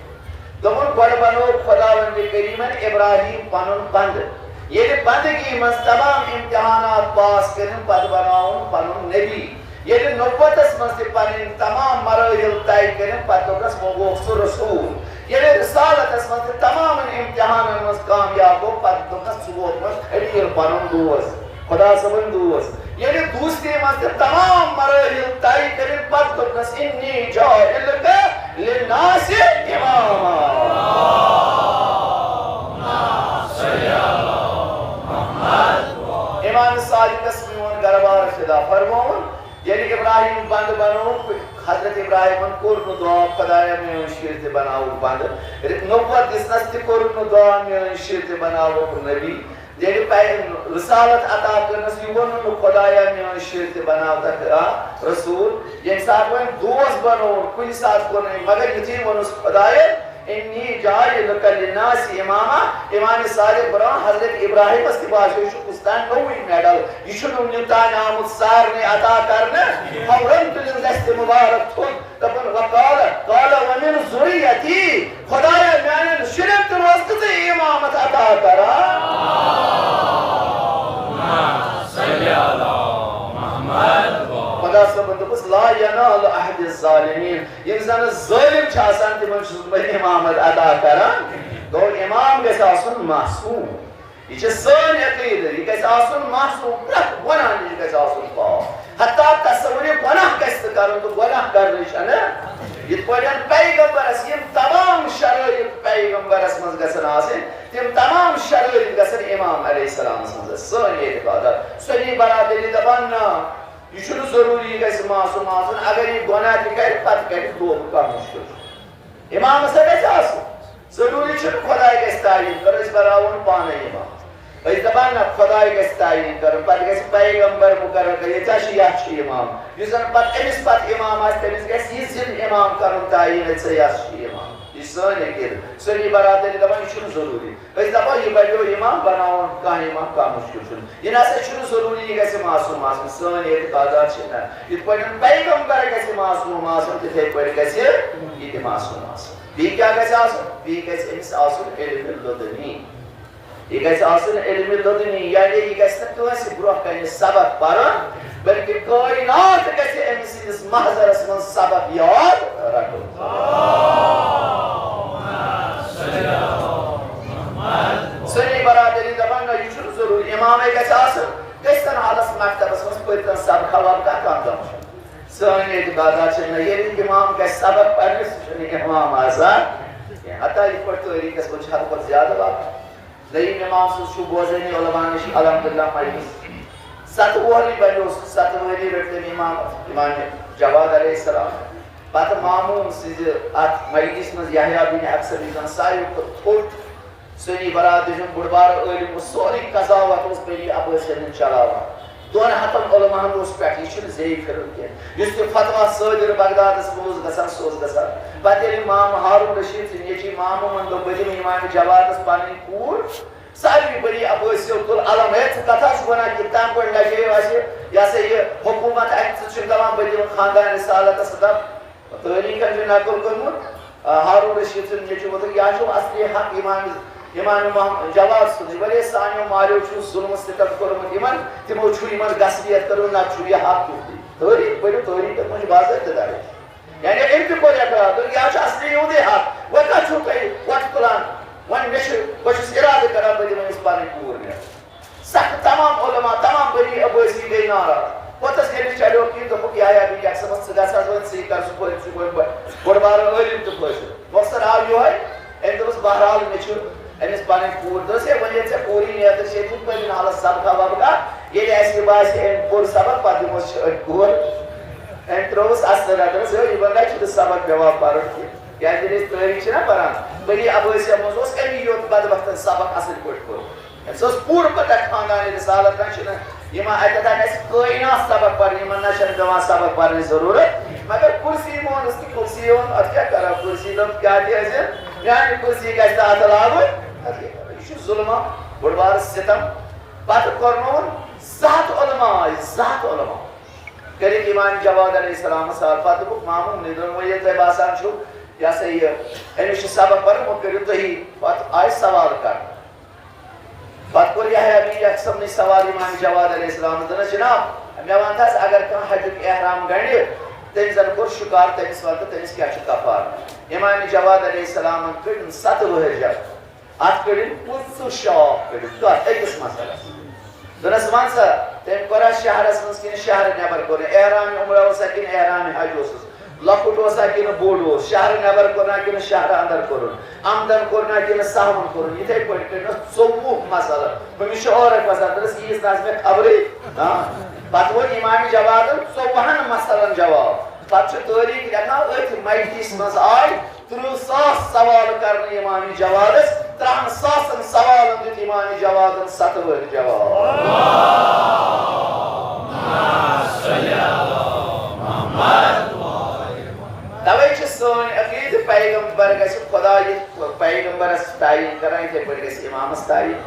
دوٚپُن گۄڈٕ بنوو خۄداوندِ کریٖمن ابراہیم پنُن بندٕ ییٚلہِ بندگی منٛز تمام امتحانات پاس کٔرِنۍ پتہٕ بناوُن پنُن نبی ییٚلہِ نبوتس منٛز تہِ پنٕنۍ تمام مرٲحل طے کٔرِنۍ پتہٕ دوٚپنس وۄنۍ گوٚو سُہ رسوٗل ییٚلہِ رسالتس منٛز تہِ تمام امتحانن منٛز کامیاب گوٚو پتہٕ دوٚپنس ژٕ ووتمُت خلیٖل پنُن دوست خدا صٲبُن دوست ییٚلہِ دوستی منٛز تہِ تمام مرٲحل طے کٔرِنۍ پتہٕ دوٚپنس إِنِّي جَاعِلُكَ لِلنَّاسِ إِمَامًا امام صادقس میون گربار فدا فرموُن ییٚلہِ ابراہیم بنٛد بنوو حضرت ابراہیمن کوٚر نہٕ دعا خدایا میون شُر تہِ بناوُکھ بنٛدٕ نبوت دِژنس تہِ کوٚر نہٕ دعا میون شُر تہِ بناوُکھ نبی ییٚلہِ رسالت عطا کٔرنس یہِ ووٚنُن نہٕ خۄدایا میون شُر تہِ بناوتکھ رسوٗل ییٚمہِ ساتہٕ وۄنۍ دوس بنووُن کُنہِ ساتہٕ کوٚر نہٕ مگر یُتھُے ووٚنُس خۄدایا إِنِّي جَاعِلُكَ لِلنَّاسِ إِمَامًا امام صادق برٛونٛہہ حضرت ابراہیمس تہِ باسیو یہِ چھُ کُستام نوٚوُے میڈل یہِ چھُنہٕ وُنیُک تانۍ آمُت سارنٕے عطا کرنہٕ فوراً تُلِن گژھِ تہِ مُبارک تھوٚد دَپُن قال وَمِن ذُرِّيَّتِي خۄدایا میانٮ۪ن شُرٮ۪ن تہِ روز تہٕ ژٕ اِمامت عطا کران خدا صٲبن دوٚپُس لا ینال عہد الظالمین یِم زن ظٲلِم چھِ آسان تِمن چھُس بہٕ اِمامت عطا کران گوٚو اِمام گژھِ آسُن معصوٗم یہِ چھِ سٲنۍ عقیٖدٕ یہِ گژھِ آسُن معصوٗم پرٛٮ۪تھ گۄناہ نِش گژھِ آسُن پاک حتیٰ تصوُرِ گۄناہ گژھِ نہٕ کرُن تہٕ گۄناہ کرنٕچ چھنہٕ یِتھ پٲٹھۍ پیغمبرس یِم تمام شرٲیط پیغمبرس منٛز گژھن آسٕنۍ تِم تمام شرٲیط گژھن امام علیہ السلامس منٛز سٲنۍ اعتقادات سنی برادری دپان نہ یہ چھُنہٕ ضروٗری یہِ گژھِ معصوٗم آسُن اگر یہِ گۄناہ تہِ کرِ پتہٕ کرِ توبہٕ کانٛہہ مُشکِل چھُ امام ہسا گژھِ آسُن ضروٗری چھُنہٕ خۄداے گژھِ تعیٖن کرُن أسۍ بناوون پانے امام أسۍ دپان نہ خۄداے گژھِ تعیٖن کرُن پتہٕ گژھِ پیغمبر مُقرر کرُن ییٚتہِ چھِ یتھ چھُ امام یُس زن پتہٕ أمِس پتہٕ امام آسہِ تٔمِس گژھِ یہِ زِنٛدٕ امام کرُن تعیٖن ژٕ یس چھُ امام یہِ چھِ سٲنۍ عقیٖدٕ سنی برادری دپان یہِ چھُنہٕ ضروٗری أسۍ دپو یہِ بنیو امام بناوون کانٛہہ امام کانٛہہ مُشکِل چھُنہٕ یہِ نسا چھُنہٕ ضروٗری یہِ گژھِ معصوٗم آسُن سٲنۍ اعتقادات چھِ نہ یِتھ پٲٹھۍ پیغمبر گژھِ معصوٗم آسُن تِتھے پٲٹھۍ گژھِ یہِ تہِ معصوٗم آسُن بیٚیہِ کیٛاہ گژھِ آسُن بیٚیہِ گژھِ أمِس آسُن علمِ لدُنی یہِ گژھِ آسُن علمِ لدُنی یعنی یہِ گژھِ نہٕ کٲنٛسہِ برونٛہہ کنہِ سبق پرُن بلکہ کائنات گژھِ أمۍ سٕنٛدِس محضرس منٛز سبق یاد رٹُن. سنی برادری دپان نہ یہ چھُنہٕ ضروٗری اِمامے گژھِ آسُن گٔژھتن حالس مکتبس منٛز پٔرۍتن سبقہ وبقہ کانٛہہ غم چھُنہٕ. سٲنۍ اعتقادات چھِ نہ ییٚلہِ اِمام گژھِ سبق پرنہِ سُہ چھُنہٕ اِمام آسان کینٛہہ. حتیٰ یِتھ پٲٹھۍ تٲریٖخس منٛز چھِ حدٕ کھۄتہٕ زیادٕ واقعہٕ. دوٚیِم اِمام سٕنٛز چھُ بوزٲنی علما نِش الحمدُاللہ مجلس 7 وُہرٕے بنیو سُہ 7 ؤری رٔٹۍ تٔمۍ اِمام جواد علیہ السلام. پتہٕ ماموٗن سٕنٛزِ اتھ مجلس منٛز یحیٰ بن اکثر یُس زن ساروی کھۄتہٕ تھوٚد سنی برادری ہُنٛد بوٚڑ بارٕ عٲلِم اوس سورُے قضاوت اوس بنی عباسین چلاوان 200 علماہن اوس پٮ۪ٹھ یہِ چھُنہٕ زیٚیہِ پھِرُن کینٛہہ. یُس تہِ فتوا صٲدِر بغدادس منٛز اوس گژھان سُہ اوس گژھان. پتہٕ ییٚلہِ امام ہارون رشیٖد سٕنٛدۍ نیٚچوۍ ماموٗمن دوٚپ بہٕ دِمہٕ امام جوادس پنٕنۍ کوٗر ساروی بٔڑی عباسیو تُل علم ہے ژٕ کتھ چھُکھ ونان کہِ تمہِ پٲٹھۍ لگیو اسہِ یہِ ہسا یہِ حکوٗمت اتہِ ژٕ چھُکھ دپان بہٕ دِمہٕ خاندان رسالتس دپ تٲریٖخن چھُ نقل کوٚرمُت ہارون رشیٖد سُنٛد نیٚچوۍ ووٚنُکھ یہِ چھُ اصلی حق امام جواد سُنٛد واریاہ سانیو مالیو چھُ ظُلمہٕ ستم کوٚرمُت یِمن تِمو چھُ یِمن غصبیت کٔرمٕژ نتہٕ چھُ یہِ حق تیُتھُے. تٲریٖخ پٔرِو تٲریٖخس منٛز چھُ باضٲبطہٕ درٕج یعنی أمۍ تہِ کوٚر اعتراض دوٚپ یہِ چھُ اصلی یِہُنٛدُے حق وۄنۍ کتھ چھُو تُہۍ وۄٹھ تُلان وۄنۍ بہٕ چھُس ارادٕ کران بہٕ دِمہٕ أمِس پنٕنۍ کوٗر نِتھ. سخ تمام علما تمام بٔڑی عبٲسی گٔے ناراض. پوٚتُس ییٚلہِ چلیو کِہیٖنۍ دوٚپُکھ یحیٰ بن اکثرس ژٕ گژھ حظ وۄنۍ ژٕے کر سُہ بوٚڑ بارٕ عٲلِم تہٕ فٲصلہٕ. مۄخصر آو یِہوٚے أمۍ دوٚپُس بہرحال مےٚ چھُ أمِس پنٕنۍ کوٗر دوٚپُس ہے وۄنۍ ییٚلہِ ژےٚ کوٗرٕے نیتہٕ چھے تِتھ پٲٹھۍ حالس سبقہ وبقہ ییٚلہِ اَسہِ باسہِ أمۍ پوٚر سبق پتہٕ دِموس أڑۍ کوٗر. أمۍ ترٛووُس اصل رٹس ہے یِمن نہ چھُنہٕ سبق پیٚوان پرُن کینٛہہ کیٛازِ ییٚلہِ أسۍ تٲریٖخ چھِنہ پران بٔڑی عباسیہ منٛز اوس امی یوت بدبختن سبق اصل پٲٹھۍ کوٚرمُت. أمِس ٲس پوٗرٕ پتہ خاندانہِ رسالت نہ چھُنہٕ یِمن اتٮ۪تھ اَسہِ کٲینات سبق پرٕنۍ یِمن نہ چھنہٕ پیٚوان سبق پرنٕچ ضروٗرت مگر کُرسی مونُس تہٕ کُرسی اوٚن اتھ کیٛاہ کرو کُرسی دوٚپ کیٛاہ تہِ ٲسِن میانہِ کُرسی گژھِ نہٕ اتھٕ لاگُن یہِ چھُ ظُلما بوٚڑ بارٕ ستم. پتہٕ کوٚرنووُن 7 علما آیہِ 7 علما کٔرِکھ امام جواد علیہ السلامس سوال. پتہٕ دوٚپُکھ ماموٗنٕے دوٚپُن وۄنۍ ییٚلہِ تۄہہِ باسان چھُو یہِ ہسا یہِ أمِس چھُ سبق پرُن وۄنۍ کٔرِو تُہی. پتہٕ آیہِ سوال کرنہٕ. پتہٕ کوٚر یحیٰ بن اکثرنٕے سوال امام جواد علیہ السلامس دوٚپنس جناب مےٚ ون تہٕ حظ اگر کانٛہہ حجُک احرام گنٛڈِ تٔمۍ زن کوٚر شُکار تٔمِس ون تہٕ تٔمِس کیٛاہ چھُ کفارٕ. امام جواد علیہ السلامن کٔڑِن 7 ؤہرۍ اتھ کٔڑِن 50 شاخ کٔڑِن کتھ أکِس مسلس. دوٚپنس ون سا تٔمۍ کوٚرا شہرس منٛز کِنہٕ شہرٕ نٮ۪بر کوٚر احرامِ عمرہ اوسا کِنہٕ احرامِ حج اوسُس لۄکُٹ اوسا کِنہٕ بوٚڑ اوس شہرٕ نٮ۪بر کوٚرنا کِنہٕ شہرٕ انٛدر کوٚرُن آمدن کوٚرنا کِنہٕ سہوُن کوٚرُن یِتھے پٲٹھۍ کٔرنس 24 مسلہٕ. أمِس چھُ عورت وسان دوٚپنس ییٖژ نہٕ حظ مےٚ خبرٕے. پتہٕ ووٚن امام جوادن 24 مسلن جواب. پتہٕ چھُ تٲریٖخ لیکھان أتھۍ مجلس منٛز آے 30,000 سوال کرنہٕ امام جوادس 30,000 سوالن دیُت امام جوادن 7 ؤہرۍ جواب. توے چھِ سٲنۍ عقیٖدٕ پیغمبر گژھِ خۄدا یِتھ پیغمبرس تعیٖن کران یِتھے پٲٹھۍ گژھِ امامس تعیٖن.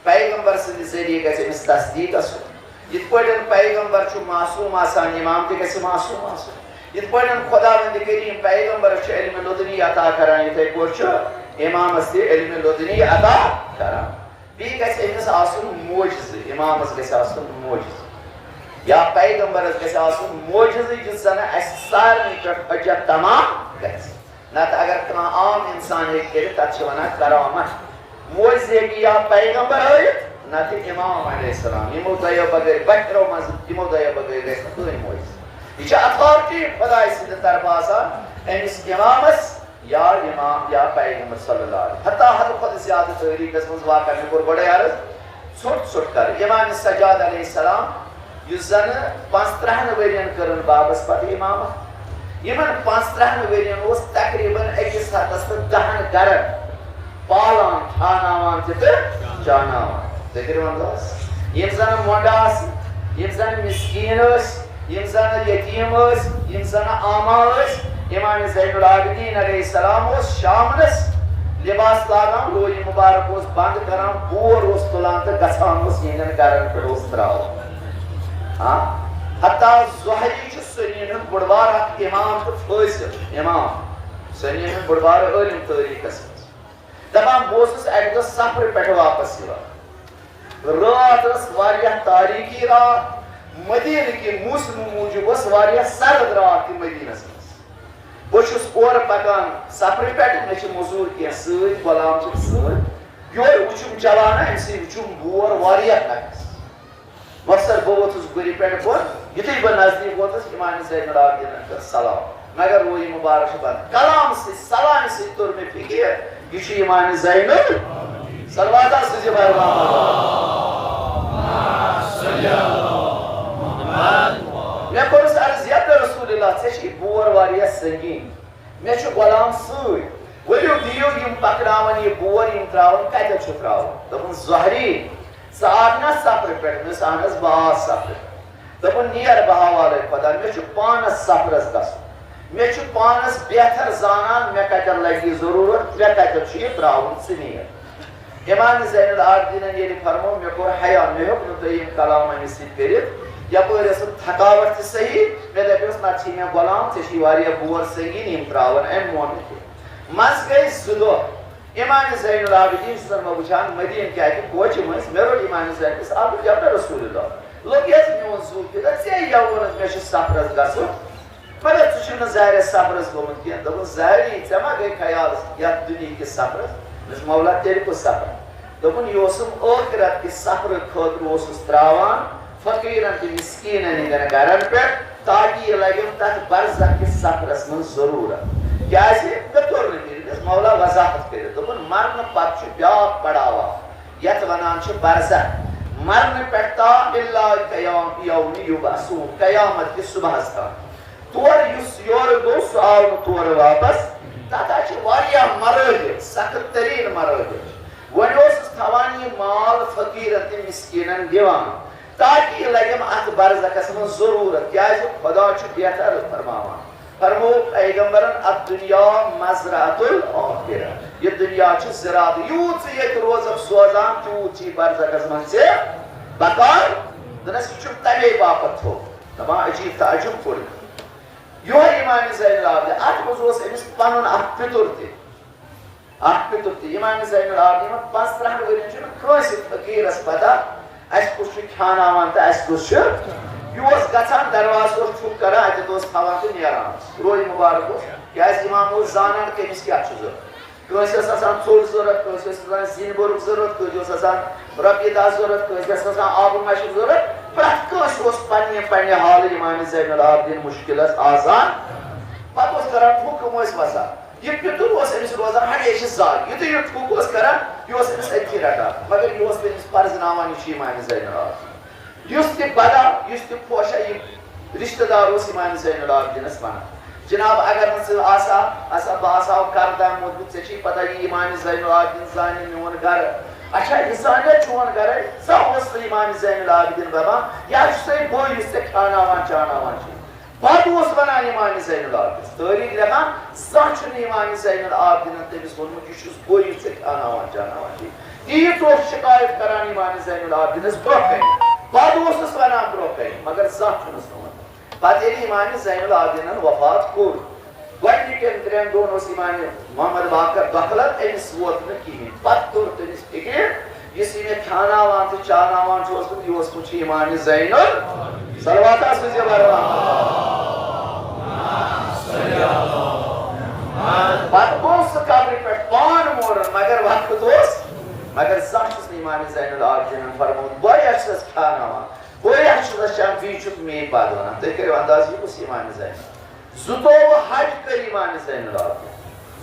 پیغمبر سٕنٛدِ ذٔریعہٕ گژھِ أمِس تصدیٖق گژھُن. یِتھ پٲٹھۍ پیغمبر چھُ معصوٗم آسان امام تہِ گژھِ معصوٗم آسُن. یِتھ پٲٹھۍ خۄداوندِ کریٖم پیغمبرس چھُ علمِ لدُنی عطا کران یِتھے پٲٹھۍ چھُ امامس تہِ علمِ لدُنی عطا کران. بیٚیہِ گژھِ أمِس آسُن موجزٕ امامس گژھِ آسُن موجزٕ یا پیغمبرس گژھِ آسُن موجزٕ یُس زن اسہِ سارنٕے پٮ۪ٹھ حجت تمام گژھِ. نتہٕ اگر کانٛہہ عام اِنسان ہیٚکہِ کٔرِتھ تتھ چھِ ونان کرامت. موجزٕ ہیٚکہِ یا پیغمبر ہٲیِتھ نتہٕ امام علیہ السلام. یِمو دۄیو بغٲر بشرو منٛز یِمو دۄیو بغٲر گژھِ نہٕ کٕہٕنۍ موجزٕ. یہِ چھِ اتھارٹی خۄداے سٕنٛدِ طرفہٕ آسان أمِس امامس یا امام یا پیغمبر صلی اللہ علیہ حتیٰ حدٕ کھۄتہٕ زیادٕ تٲریٖخس منٛز واقعہ مےٚ کوٚر گۄڈے عرض ژھوٚٹ ژھوٚٹ کرٕ. امام سجاد علیہ السلام یُس زنہٕ 35 ؤرین کٔرٕن بابس پتہٕ امامت یِمن 35 ؤرین اوس تقریٖبن 1 ہتس تہٕ 10 گرن پالان کھاوناوان تہِ تہٕ چاوناوان. تُہۍ کٔرِو وندوس یِم زن مۄنڈٕ آسہٕ یِم زن مسکیٖن ٲسۍ یِم زن یتیٖم ٲسۍ یِم زن عاما ٲسۍ امام زین العابدیٖن علیہ السلام اوس شامنس لباس لاگان لویہِ مُبارک اوس بنٛد کران بور اوس تُلان تہٕ گژھان اوس یِہنٛدٮ۪ن گرن پٮ۪ٹھ اوس تراوان. حتیٰ زُہری چھُ سنین ہُنٛد بوٚڑ بارٕ اکھ امام تہٕ فٲصل امام سنین ہُنٛد بوٚڑ بارٕ عٲلِم تٲریٖخس منٛز دپان بہٕ اوسُس اکہِ دۄہ سفرٕ پٮ۪ٹھ واپس یِوان. رات ٲس واریاہ تاریٖکی رات مدینہ کی موسم موجود اس واریہ سرد رات کی مدینہ مز بہت اور پکان سفر پہ مے مزور کی ست غلام ست یور وچم چلانا ام سی وچم بور واریہ تکس مقصد بہ ووتھس گری پہ بون یتھے بہ نزدیک ووتھس امام زین العابدین کر سلام مگر روی مبارک بات کلام سے سلام سے تور میں فکر یہ امام زین صلوات سے میں کورس عرض یا رسول اللہ ژے بور واریہ سنگین مے چھ غلام ست ورو دیو یم پکناون یہ بور یم تراون کتہ چھ تراون دپن زہری ژٕ آگ نا سفر پہ مس اہنس بہت سفر دپن نیر بہوالے خدا مے چھ پانس سفرس گژھُن مے چھ پانس بہتر زانان مے کتہ لگی ضرورت مے کتہ چھ یہ تراون ژٕ نیر امام زین العابدین یہ فرمو مے کور حیا مے ہیوک نہ تُہۍ یم کلام امہِ سۭتۍ کٔرِتھ یپٲرۍ ٲسٕم تھکاوٹ تہِ صحیح مے دپیوس نہ چھی مے غلام ژےٚ چھی واریاہ بور سنگین یم تراون أمۍ مون نہٕ کینٛہہ منٛز گٔے 2 دۄہ امام زین العابدین چھُسن بہٕ وٕچھان مدیٖنہ کیٛازِ کوچہِ منٛز مےٚ روٚٹ امام زینس ابو جبر رسول اللہ لوٚگ یس میون زوٗ فِکر ژےٚ یا ووٚنُتھ مےٚ چھُ سفرس گژھُن مگر ژٕ چھُکھ نہٕ ظاہرس سفرس گوٚمُت کینٛہہ دوٚپُن ظاہری ژےٚ ما گٔے خیال یتھ دُنہِکِس سفرس دوٚپُس مولا تیٚلہِ کُس سفر دوٚپُن یہِ اوسُم ٲخرت کہِ سفرٕ خٲطرٕ اوسُس تراوان فقیرن تہٕ مسکیٖنن ہٕنٛدٮ۪ن گرن پٮ۪ٹھ تاکہِ یہِ لگٮ۪م تتھ برزخ کِس سفرس منٛز ضروٗرت کیٛازِ مےٚ توٚر نہٕ نیٖرِتھ مولا وضاحت کٔرِتھ دوٚپُن مرنہٕ پتہٕ چھُ بیٛاکھ پڑاوا یتھ ونان چھِ برزخ مرنہٕ پٮ۪ٹھ تا اِلا قیام یومِ یُبعثوٗن قیامت کِس صُبحس تام تورٕ یُس یورٕ گوٚو سُہ آو نہٕ تورٕ واپس تتھ چھِ واریاہ مراحل سخت تریٖن مراحل وۄنۍ اوسُس تھاوان یہِ مال فقیٖرن تہٕ مسکیٖنن دِوان تاکہِ یہِ لگٮ۪م اتھ برزخس منٛز ضروٗرت کیٛازِ خدا چھُ بہتر فرماوان فرمو پیغمبرن الدنیا مزرعۃ الآخرہ یہ دنیا چھِ زراعت یوٗت ژٕ ییٚتہِ روزکھ سوزان تیوٗت چھِ برزخس منٛز ژےٚ بقار دپنس یہِ چھُکھ تمے باپتھ تھوٚومُت دپان عجیٖب تعجب کوٚر یہوے امام زین العابدین اتھ منٛز اوس أمِس پنُن اکھ پِتُر تہِ امام زین العابدین 35 ؤرین چھُنہٕ کٲنٛسہِ فقیٖرس پتہ اسہِ کُس چھُ کھیٛاناوان تہٕ اسہِ کُس چھُ یہِ اوس گژھان دروازٕ اوس ٹھُک کران اتٮ۪تھ اوس تھاوان تہٕ نیران روزِ مُبارک اوس کیٛازِ امام اوس زانان کٔمِس کیٛاہ چھُ ضروٗرت کٲنٛسہِ ٲس آسان ژوٚل ضروٗرت کٲنٛسہِ ٲس آسان زِنہِ بوٚرُک ضروٗرت کٲنٛسہِ اوس آسان رۄپیہِ دہ ضروٗرت کٲنٛسہِ ٲس آسان آبہٕ مشک ضروٗرت پرٛٮ۪تھ کٲنٛسہِ اوس پننہِ حالہٕ امام زین العابدین مُشکِلس آسان پتہٕ اوس کران ٹھُک یِم ٲسۍ وسان یہ پِتُر اوس أمِس روزان ہمیشہِ زاگ یُتھُے یہِ ٹھُک اوس کران یہِ اوس أمِس أتھی رٹان مگر یہِ اوس تٔمِس پرزناوان یہِ چھُ امام زین العابدین یُس تہِ بدا یُس تہِ پوشا یہِ رشتہٕ دار اوس امام زین العابدینس ونان جناب اگر نہٕ ژٕ آسہا بہٕ آسہا کردام موٗدمُت ژےٚ چھے پتہ یہِ امام زین العابدین زانہِ میون گرٕ اچھا یہِ زانیا چون گرٕ سۄ اوس نہٕ امام زین العابدین دپان یا چھُ سُے بوے یُس ژےٚ کھیٛاناوان چاوناوان چھُ پتہٕ اوس ونان امام زین العابدین تٲریٖخ لیکھان زانٛہہ چھُنہٕ امام زین العابدینن تٔمِس ووٚنمُت یہِ چھُس بوے یُس ژےٚ کھیٛاناوان چاوناوان چھُ تیٖژ اوس شکایت کران امام زین العابدینس برونٛہہ کنہِ پتہٕ اوسُس ونان برونٛہہ کنہِ مگر زانٛہہ چھُنس نہٕ ونان پتہٕ ییٚلہِ امام زین العابدینن وفات کوٚر گۄڈنِکٮ۪ن 3 دۄہن اوس امام محمد باقر دۄکھلت أمِس ووت نہٕ کِہیٖنۍ پتہٕ توٚر تٔمِس فِکرِ یُس یہِ مےٚ کھیٛاناوان تہٕ چاوناوان چھُ اوسمُت یہِ اوسمُت چھُ امام زین صلوات سوزِ پتہٕ گوٚو سُہ قبرِ پٮ۪ٹھ پان مورُن مگر وقت اوس مگر زانٛہہ چھُس نہٕ امام زین العابدینن فرمووُت بویا چھُسس کھیٛاناوان بویا چھُسس چٮ۪وان بیٚیہِ چھُکھ میٚیہِ پتہٕ ونان تُہۍ کٔرِو انداز یہِ کُس امام زین 22 حج کٔرۍ امام زین العابدین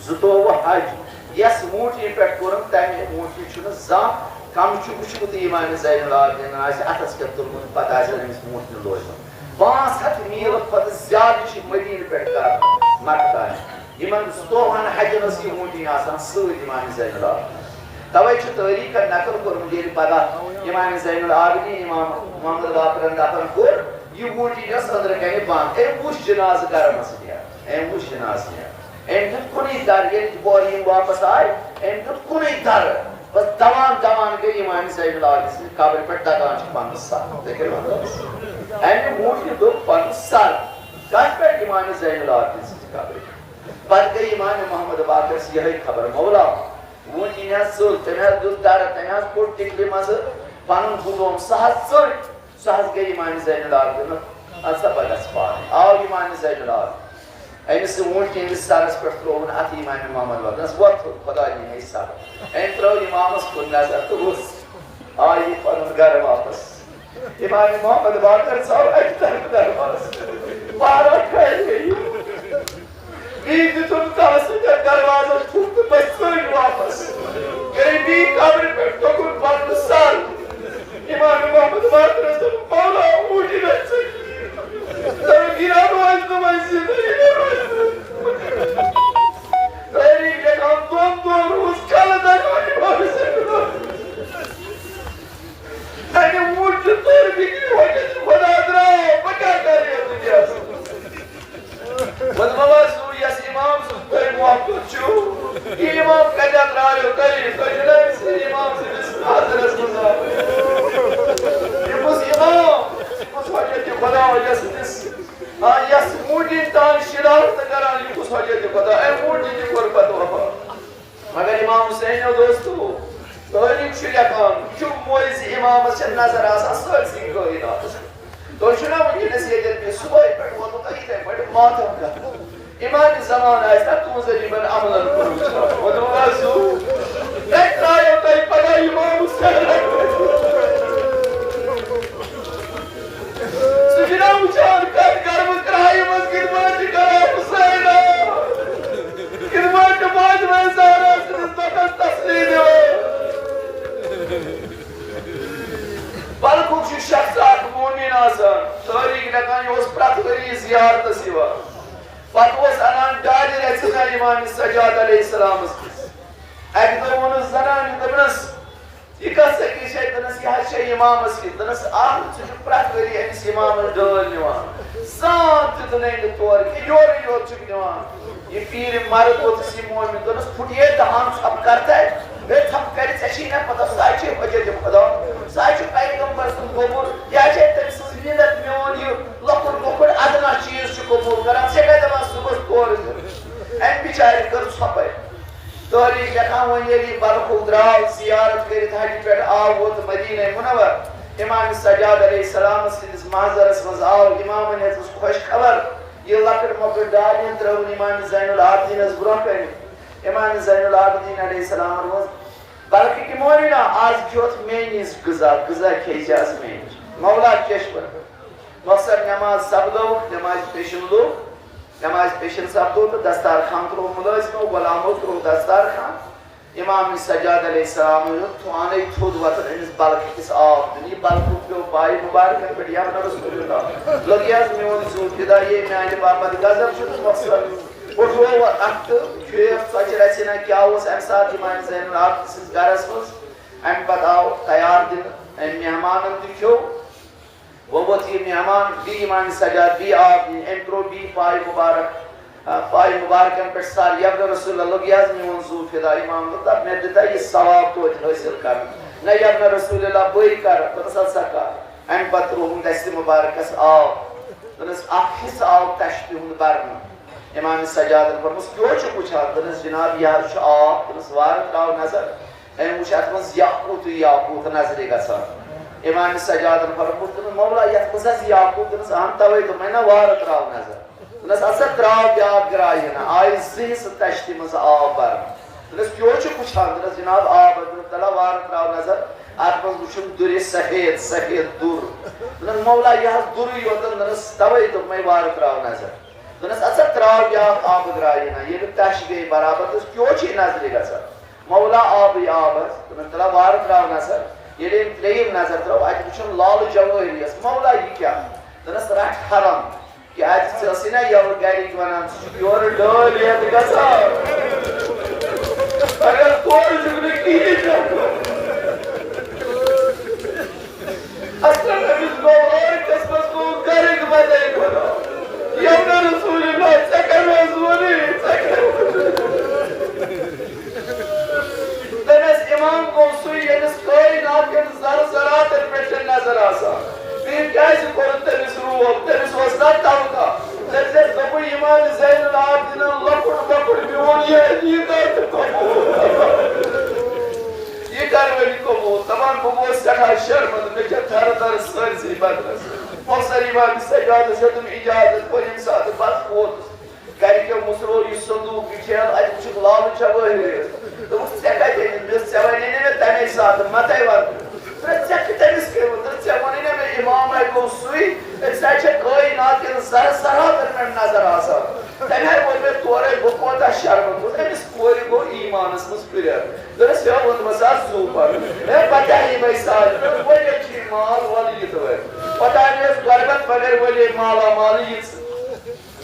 22 حج یس موٗٹھۍ پٮ۪ٹھ کوٚرُم تمہِ موٗٹھۍ چھُنہٕ زانٛہہ کم چھُ وٕچھمُت امام زین العابدین آسہِ اتھس کٮ۪تھ تُلمُت پتہٕ آسن أمِس موٗٹھنہِ لوجمُت 500 میٖل کھۄتہٕ زیادٕ چھِ مدیٖنہٕ پٮ۪ٹھ کران مکہٕ تانۍ یِمن 22 حجن ٲس یہِ موٗٹھۍ آسان سۭتۍ امام زین العابدین توے چھُ تٲریٖخن نقل کوٚرمُت ییٚلہِ پگاہ امام زین العابدین امام محمد باقرن دفن کوٚر یہِ موٗٹھۍ ٲس أنٛدرٕ کَنہِ بنٛد أمۍ وٕچھ جنازٕ گرمس نیران أمۍ وٕچھ جنازٕ نیران أمۍ دیُت کُنُے در ییٚلہِ بورٕ یِم واپس آیہِ أمۍ دیُت کُنُے در بس دوان گٔے امام زین العابدین سٕنٛدِ قبرِ پٮ۪ٹھ دگان چھِ پنُن سر تُہۍ کٔرِو انداز امہِ موٗٹھۍ دوٚپ پنُن سر کتھ پٮ۪ٹھ امام زین العابدین سٕنٛدِ قبرِ پٮ۪ٹھ پتہٕ گٔے امام محمد باقرس یِہے خبر مولا وۄنۍ یی حظ ژوٚل تٔمۍ حظ دیُت در تٔمۍ حظ کوٚڑ ٹِکلہِ منٛزٕ پنُن غلام سُہ حظ ژٔج سہز گئی امام زین العابدین اَسا بَگَس پانہٕ آو امام زین العابدین أمِس ووٚن تِہنٛدِس سرس پٮ۪ٹھ ترٛووُن اَتھ امام محمد وردَنس وۄتھ خۄدا دِیِنَے صبر أمۍ ترٛٲو امامس کُن نظر تہٕ وٕژھ آیہِ پنُن گرٕ واپس امام محمد باقر ژاو اَکہِ طرفہٕ دربارس پارا کھالہِ گٔیہِ بیٚیہِ دِتُن کانٛہہ سۭتۍ دروازس ٹھُک تہٕ پٔژھۍ ژٔلۍ واپس گٔیہِ بیٚیہِ قبرِ پٮ۪ٹھ توٚکُن پنُن سر امام محمد باقرس دوٚپ مولا اوٗٹی نہ ژٕ گِرا روزِ نہٕ وۄنۍ زندگی نہ روزِ تٲریٖخ لیکھان دۄن دۄہن روٗز کلہٕ دگان امام زین العابدین موٗجہِ تور بِگڑِ وۄنۍ خۄدا درٛاو بہٕ کیٛاہ کرٕ یتھ دُنیاہس بہٕ سُہ یس امام سُنٛد تۄہہِ محبت چھُو یہِ امام کتٮ۪تھ درٛایو تۄہہِ تۄہہِ چھُو نا أمۍ سٕنٛدِ امام سٕنٛدِس حاضرس منٛز یہِ کُس امام یہِ کُس حجت خۄدا یس یس موٗجہِ تام شرارت کران یہِ کُس حجت خۄدا أمۍ موٗجہِ تہِ کوٚر پتہٕ وفات مگر امام حُسینو دوستو تٲریٖخ چھُ لیکھان چھُ موزِ امامس چھےٚ نظر آسان سٲرسٕے کٲیناتس تُہۍ چھُو نا وٕنکیٚنس ییٚتٮ۪ن مےٚ صُبحٲے پٮ۪ٹھ ووٚنمُت تۄہہِ یِتھَے پٲٹھۍ ماتم کرُن امامہِ زمان آسہِ نا تُہنٛزن یِمن عملن کوٚرمُت ووٚنمُت آسو تۄہہِ ترٛایو تۄہہِ پگاہ امام حُسین سُہ چھُ نا وٕچھان کتھ کرٕ بہٕ کرایہِ منٛز کِتھ پٲٹھۍ چھِ کران حُسینا کِتھ پٲٹھۍ چھُ ماجہِ زارا سٕنٛدِس دۄہس تسلی دِوان بلکُک چھُ شخص اکھ مومِن آسان تٲریٖخ لیکھان یہِ اوس پرٛٮ۪تھ ؤری زیارتس یِوان پتہٕ اوس انان ڈاڈِ رژھِ امام سجاد علیہ السلامس اکہِ دۄہ ووٚنُس زنانہِ دوٚپنس یہِ کتھ أکِس چھےٚ دوٚپنس یہِ حظ چھےٚ امامس کِتھ دوٚپنس ژٕ چھُکھ پرٛٮ۪تھ ؤری أمِس امامس ڈٲلۍ نِوان زانٛہہ تہِ ژٕ نَے نہٕ تورٕ کینٛہہ یورٕے یوت چھُکھ نِوان یہِ پیٖرِ مرد اوسُس یہِ مومِن دوٚپنس پھُٹیے دہان ژھۄپہٕ کرتا ہے ژھۄپہٕ کرِ ژےٚ چھے نا پتہ سُہ حظ چھے حجت خۄدا سُہ حظ چھُ پیغمبر سُنٛد گوٚمُت یہِ حظ چھے تٔمۍ سٕنٛز مِنت میون یہِ لۄکُٹ لۄکُٹ ادنا چیٖز چھُ قبوٗل کران ژےٚ کتہِ دپان صُبحس تورٕ أمۍ بِچارِ کٔر ژھۄپے تٲریٖخ لیکھان وۄنۍ ییٚلہِ یہِ بلکُک درٛاو زیارت کٔرِتھ حجہِ پٮ۪ٹھ آو ووت مدیٖنہ منور امام سجاد علیہ السلام سٕنٛدِس محضرس منٛز آو امامن ہیژٕس خۄش خبر یہِ لۄکٕٹ مۄکٕٹ ڈالین ترٲوٕن امام زین العابدیٖنس برونٛہہ کنہِ امام زین العابدیٖن علیہ السلامن ووٚن بلکہِ کہ مومِنا آز کھیوٚتھ مےٚ نِش غذا کھیٚیہِ آز مےٚ نِش مولا چشمہ مۄخصر نٮ۪ماز سپدٲو نٮ۪مازِ پیشن لوٚگ نٮ۪مازِ پیشن سپدو تہٕ دستارخان ترٛوو مُلٲزمو غلامو ترٛوو دستارخان امام سجاد علیہ السلام تھوانٕے تھوٚد وۄتھُن أمِس بلکہِ کِس آب دیُن یہِ بلکُک پیوٚو پایہِ مُبارکن پٮ۪ٹھ یمن رسول اللہ لوٚگ یہِ حظ میون زُو فِدا یے میانہِ باپتھ غضب چھُ مۄخصر پھُٹروو اکھ تہٕ کھیوٚیَکھ ژۄچہِ رژھِنا کیٛاہ اوس اَمہِ ساتہٕ امام زین العابدیٖن سٕنٛدِس گرس منٛز اَمہِ پتہٕ آو تیار دِنہٕ أمۍ مہمانن تہِ کھیوٚو وۄنۍ ووت یہِ مہمان بیٚیہِ امام سجاد بیٚیہِ آب دِنہِ أمۍ ترٛوو بیٚیہِ پایہِ مُبارکن پٮ۪ٹھ سر یبنہٕ رسول اللہ لوٚگ یہِ حظ میون زُو فِدا امام دوٚپ دپ مےٚ دِتا یہِ ثواب توتہِ حٲصِل کرنہٕ نہ یبنہٕ رسول اللہ بٕے کرٕ دوٚپنس اَدٕ سا کر اَمہِ پتہٕ ترٛووُن دستہِ مُبارکس آب دوٚپنس اکھ حصہٕ آو تشتہِ ہُنٛد برنہٕ امام سجادن فرموس کیٛاہ چھُکھ وٕچھان دوٚپنس جناب یہِ حظ چھُ آب دوٚپنس وارٕ ترٛاو نظر أمۍ وٕچھ اتھ منٛز یاقوٗتٕے یاقوٗت نظرِ گژھان امام سجادن فرموس دوٚپُن مولا یتھ منٛز حظ یاقوٗت دوٚپنس اہن تَوے دوٚپمَے نا وارٕ ترٛاو نظر دوٚپنس اَدٕ سا ترٛاو بیٛاکھ گرٛایہِ ہنا آیہِ زٕ حصہٕ تشتہِ منٛز آب برنہٕ دوٚپنس کیٛاہ چھُکھ وٕچھان دوٚپنس جناب آب دوٚپنس تلا وارٕ ترٛاو نظر اتھ منٛز وٕچھُم دُرِ سفید سفید دُر دوٚپنس مولا یہِ حظ دُرٕے یوتن دوٚپنس تَوے دوٚپمَے وارٕ ترٛاو نظر دوٚپنس اَدٕ سا ترٛاو بیٛاکھ آبہٕ گرٛایہِ ہنا ییٚلہِ تش گٔے برابر دوٚپنس کیٛاہ چھُے نظرِ گژھان مولا آبٕے آب حظ دوٚپنس تلا وارٕ ترٛاو نظر ییٚلہِ أمۍ ترٛیٚیِم نظر ترٛٲو اَتہِ وٕچھُم لالہٕ جوٲہری ٲس مولا یہِ کیٛاہ دوٚپنس رٹھ حرم کیٛازِ ژٕ ٲسٕے نا یورٕ گرِکۍ ونان ژٕ چھُکھ یورٕ ڈٲلۍ ہٮ۪تھ گژھان اگر تورٕ چھُکھ نہٕ کِہیٖنۍ اصلن أمِس گوٚو ٲرکس منٛز گوٚو گرٕکۍ بدٲے بناو یمنہٕ رسول اللہ ژےٚ کر حظ ووٚنُے ژےٚ دوٚپنس امام گوٚو سُے ییٚمِس کٲینات کٮ۪ن زر زراتن پٮ۪ٹھ چھےٚ نظر آسان تٔمۍ کیٛازِ کوٚرُن تٔمِس روب تٔمِس اوس نا توقع تٔمِس ٲسۍ دوٚپُن امام زین العابدیٖنن لۄکُٹ لۄکُٹ میون یہِ کر تہٕ قبوٗل یہِ کر وۄنۍ قبوٗل دپان بہٕ گوس سٮ۪ٹھاہ شرمنٛدٕ مےٚ کیٛاہ تھرٕ تھرٕ سٲرسٕے بدنس مۄخصر یِوان سجادس ہیوٚتُم اِجازت کوٚر ییٚمہِ ساتہٕ پتہٕ ووتُس گرِکیو مُژروو یہِ صندوٗق یہِ کھیل اَتہِ وٕچھُکھ لالہٕ چھا وٲرِتھ دوٚپُکھ ژےٚ کتہِ أنِتھ مےٚ دوٚپُس ژےٚ ونے نہٕ مےٚ تمے ساتہٕ متے وَنہٕ ژےٚ کٔمِس کٔرمٕژ ژےٚ ووٚنُے نا مےٚ اِمامے گوٚو سُے سۄ چھےٚ کٲینات کٮ۪ن سرحدن پٮ۪ٹھ نظر آسان تمہِ آیہِ ووٚن مےٚ تورے بہٕ کوتاہ شرمنٛد گوٚس أمِس کورِ گوٚو ایٖمانس منٛز پھِرِتھ دوٚپُس ہیو ووٚنمَس آز زوٗ پَرُن ہے پتہٕ یِمے سال ؤلِو چھُ یہِ مال وَلہٕ یہِ تہٕ وۄنۍ پتہٕ آے مےٚ غربت بغٲر ؤلے مالا مالٕے یِژ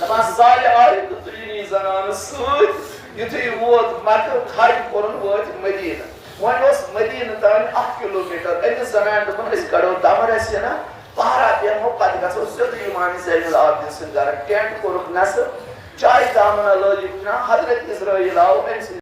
دپان سالہِ آیہِ تہٕ تُہۍ نی زنانہٕ سۭتۍ یُتھُے ووت مکہٕ خرچ کوٚرُن وٲتۍ مدیٖنہٕ وۄنۍ اوس مدیٖنہٕ تانۍ 1 کِلوٗمیٖٹر أمِس زنانہِ دوٚپُن أسۍ کڑو دمر اَسہِ نا پہرا بیٚہمو پتہٕ گژھو سیوٚدُے اِمامِ زینُ العابدیٖن سُنٛد گرٕ ٹٮ۪نٹ کوٚرُکھ نصب چایہِ دامنہ لٲگِکھ نا حضرت اسرٲیٖل آو أمۍ سٕنٛدِ